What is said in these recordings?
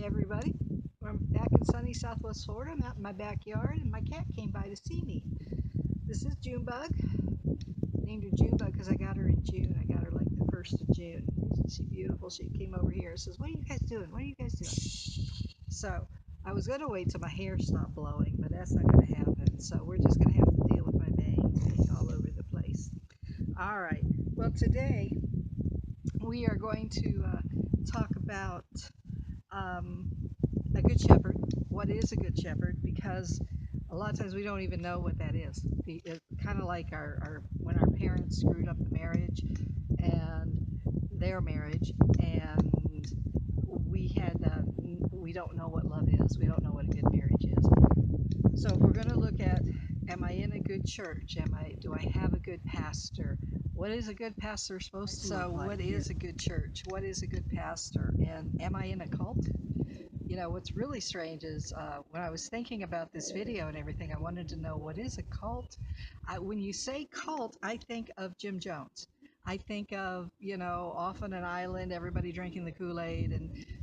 everybody. I'm back in sunny Southwest Florida. I'm out in my backyard, and my cat came by to see me. This is Junebug. Named her Junebug because I got her in June. I got her like the 1st of June. She's beautiful. She came over here and says, "What are you guys doing? What are you guys doing?" So I was going to wait till my hair stopped blowing, but that's not going to happen. So we're just going to have to deal with my bangs being all over the place. All right. Well, today we are going to talk about um, a good shepherd. What is a good shepherd? Because a lot of times we don't even know what that is. It's kind of like our when our parents screwed up the marriage and their marriage, and we don't know what love is. We don't know what a good marriage is. So if we're going to look at, am I in a good church? Do I have a good pastor? What is a good pastor supposed to look like? So what is a good church? What is a good pastor? And am I in a cult? You know, what's really strange is when I was thinking about this video and everything, I wanted to know, what is a cult? When you say cult, I think of Jim Jones. I think of, off on an island, everybody drinking the Kool-Aid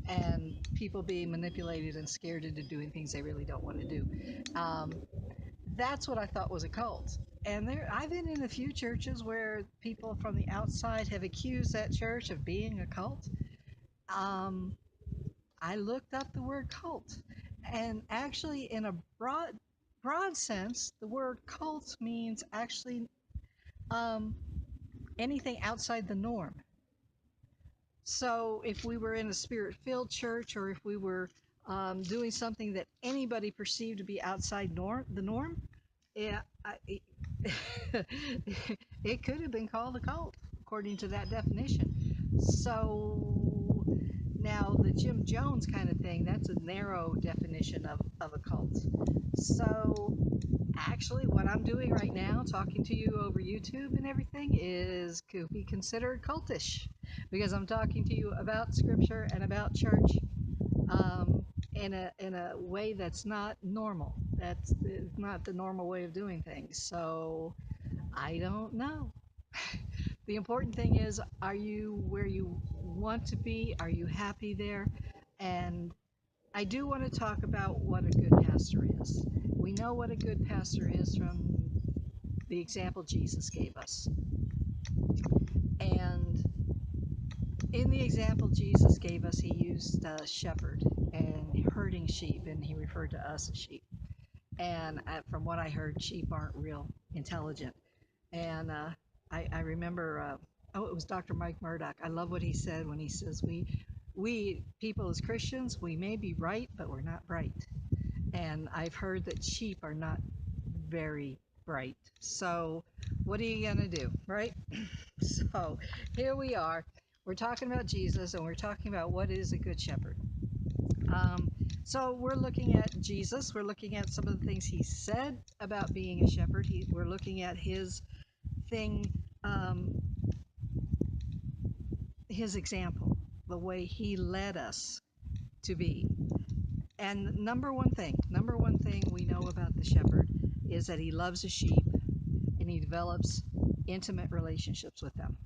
and people being manipulated and scared into doing things they really don't want to do. That's what I thought was a cult. And I've been in a few churches where people from the outside have accused that church of being a cult. I looked up the word cult, and actually, in a broad sense, the word cult means actually um, anything outside the norm. So, if we were in a spirit-filled church, or if we were doing something that anybody perceived to be outside the norm, yeah, it could have been called a cult according to that definition. So now the Jim Jones kind of thing, that's a narrow definition of a cult. So actually what I'm doing right now, talking to you over YouTube and everything, could be considered cultish because I'm talking to you about scripture and about church in a way that's not normal. That's not the normal way of doing things. So I don't know. The important thing is, are you where you want to be? Are you happy there? And I do want to talk about what a good pastor is. We know what a good pastor is from the example Jesus gave us. And in the example Jesus gave us, he used a shepherd and herding sheep, and he referred to us as sheep. And from what I heard, sheep aren't real intelligent. And I remember, it was Dr. Mike Murdock. I love what he said when he says, we people as Christians, we may be right, but we're not bright. And I've heard that sheep are not very bright. So what are you going to do, right? So here we are. We're talking about Jesus, and we're talking about what is a good shepherd. So we're looking at Jesus. We're looking at some of the things he said about being a shepherd. We're looking at his thing, his example, the way he led us to be. And number one thing we know about the shepherd is that he loves the sheep and he develops intimate relationships with them.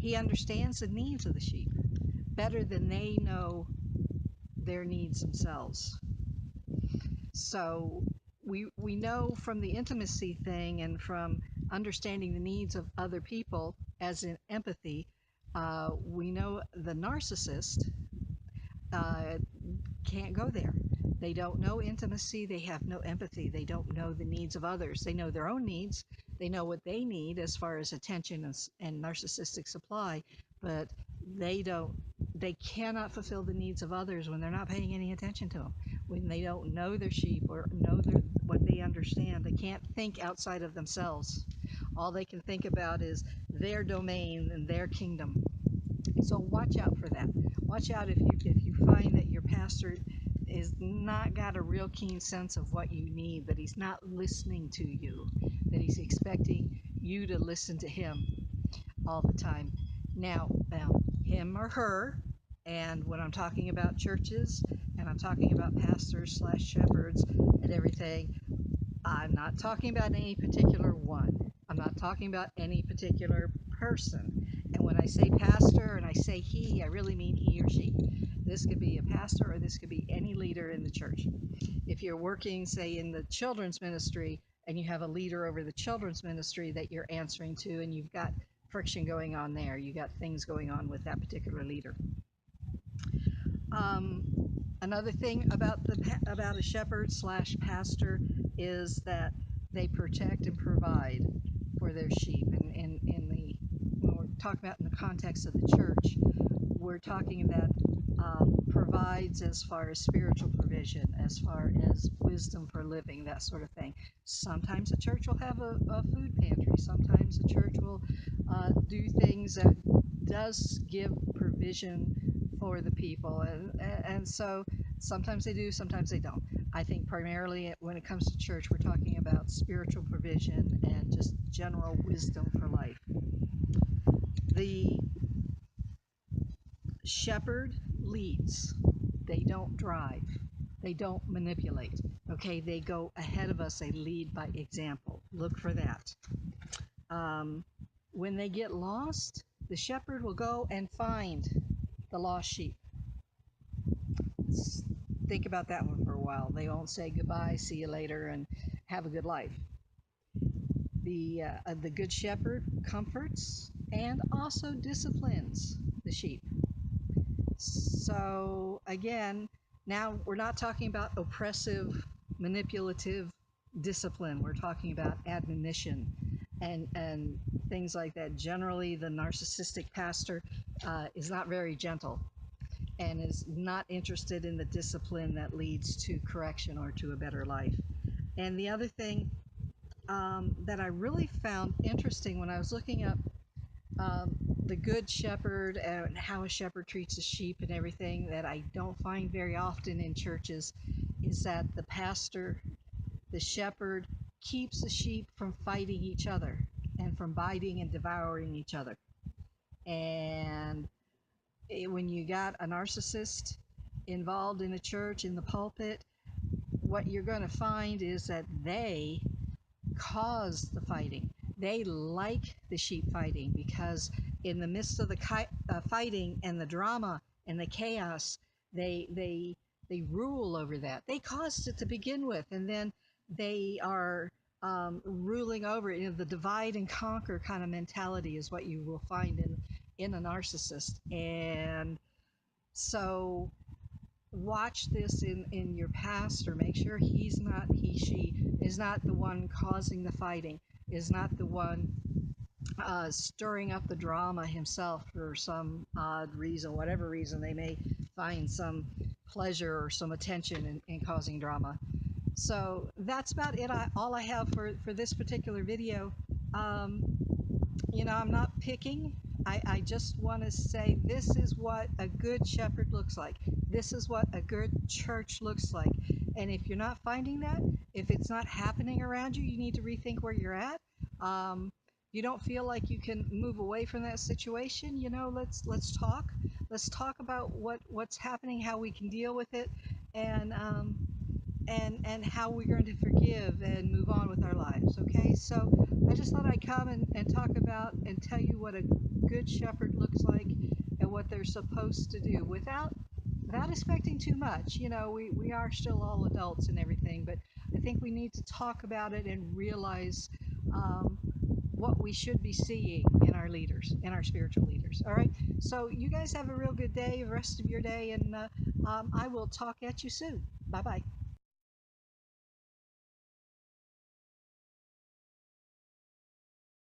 He understands the needs of the sheep better than they know their needs themselves. So we know from the intimacy thing and from understanding the needs of other people, as in empathy, we know the narcissist can't go there. They don't know intimacy. They have no empathy. They don't know the needs of others. They know their own needs. They know what they need as far as attention and narcissistic supply, but they cannot fulfill the needs of others when they're not paying any attention to them. When they don't know their sheep or know what they understand, they can't think outside of themselves. All they can think about is their domain and their kingdom. So watch out for that. Watch out if you find that your pastor is not got a real keen sense of what you need, that he's not listening to you, that he's expecting you to listen to him all the time. Now, him or her, and when I'm talking about churches and I'm talking about pastors / shepherds and everything, I'm not talking about any particular one. I'm not talking about any particular person. And when I say pastor and I say he, I really mean he or she. This could be a pastor or this could be any leader in the church. If you're working, say, in the children's ministry and you have a leader over the children's ministry that you're answering to, and you've got friction going on there, you got things going on with that particular leader. Um, Another thing about a shepherd slash pastor is that they protect and provide for their sheep. And when we're talking about in the context of the church, we're talking about provides as far as spiritual provision, as far as wisdom for living, that sort of thing. Sometimes a church will have a food pantry. Sometimes a church will do things that does give provision for the people, and so sometimes they do, sometimes they don't. I think primarily when it comes to church, we're talking about spiritual provision and just general wisdom for life. The shepherd leads, they don't drive, they don't manipulate. Okay, they go ahead of us, they lead by example. Look for that. When they get lost, the shepherd will go and find the lost sheep. Think about that one for a while. They won't say goodbye, see you later, and have a good life. The good shepherd comforts and also disciplines the sheep. So again, now we're not talking about oppressive, manipulative discipline. We're talking about admonition and things like that. Generally, the narcissistic pastor is not very gentle and is not interested in the discipline that leads to correction or to a better life. And the other thing that I really found interesting when I was looking up um, the good shepherd and how a shepherd treats a sheep and everything that I don't find very often in churches is that the pastor, the shepherd, keeps the sheep from fighting each other and from biting and devouring each other. And when you got a narcissist involved in a church, in the pulpit, what you're going to find is that they cause the fighting. They like the sheep fighting because in the midst of the fighting and the drama and the chaos, they rule over that. They caused it to begin with, and then they are ruling over it. You know, the divide and conquer kind of mentality is what you will find in a narcissist. And so watch this in your pastor. Make sure she is not the one causing the fighting, is not the one stirring up the drama himself for some odd reason, whatever reason they may find some pleasure or some attention in causing drama. So that's about it. All I have for this particular video. Um, I'm not picking. I just want to say this is what a good shepherd looks like. This is what a good church looks like. And if you're not finding that, if it's not happening around you, you need to rethink where you're at. You don't feel like you can move away from that situation, let's talk. Let's talk about what's happening, how we can deal with it, and and how we're going to forgive and move on with our lives. Okay, so I just thought I'd come and talk about and tell you what a good shepherd looks like and what they're supposed to do without expecting too much. We are still all adults and everything, but I think we need to talk about it and realize what we should be seeing in our leaders, in our spiritual leaders. All right, so you guys have a real good day, the rest of your day, and I will talk at you soon. Bye bye.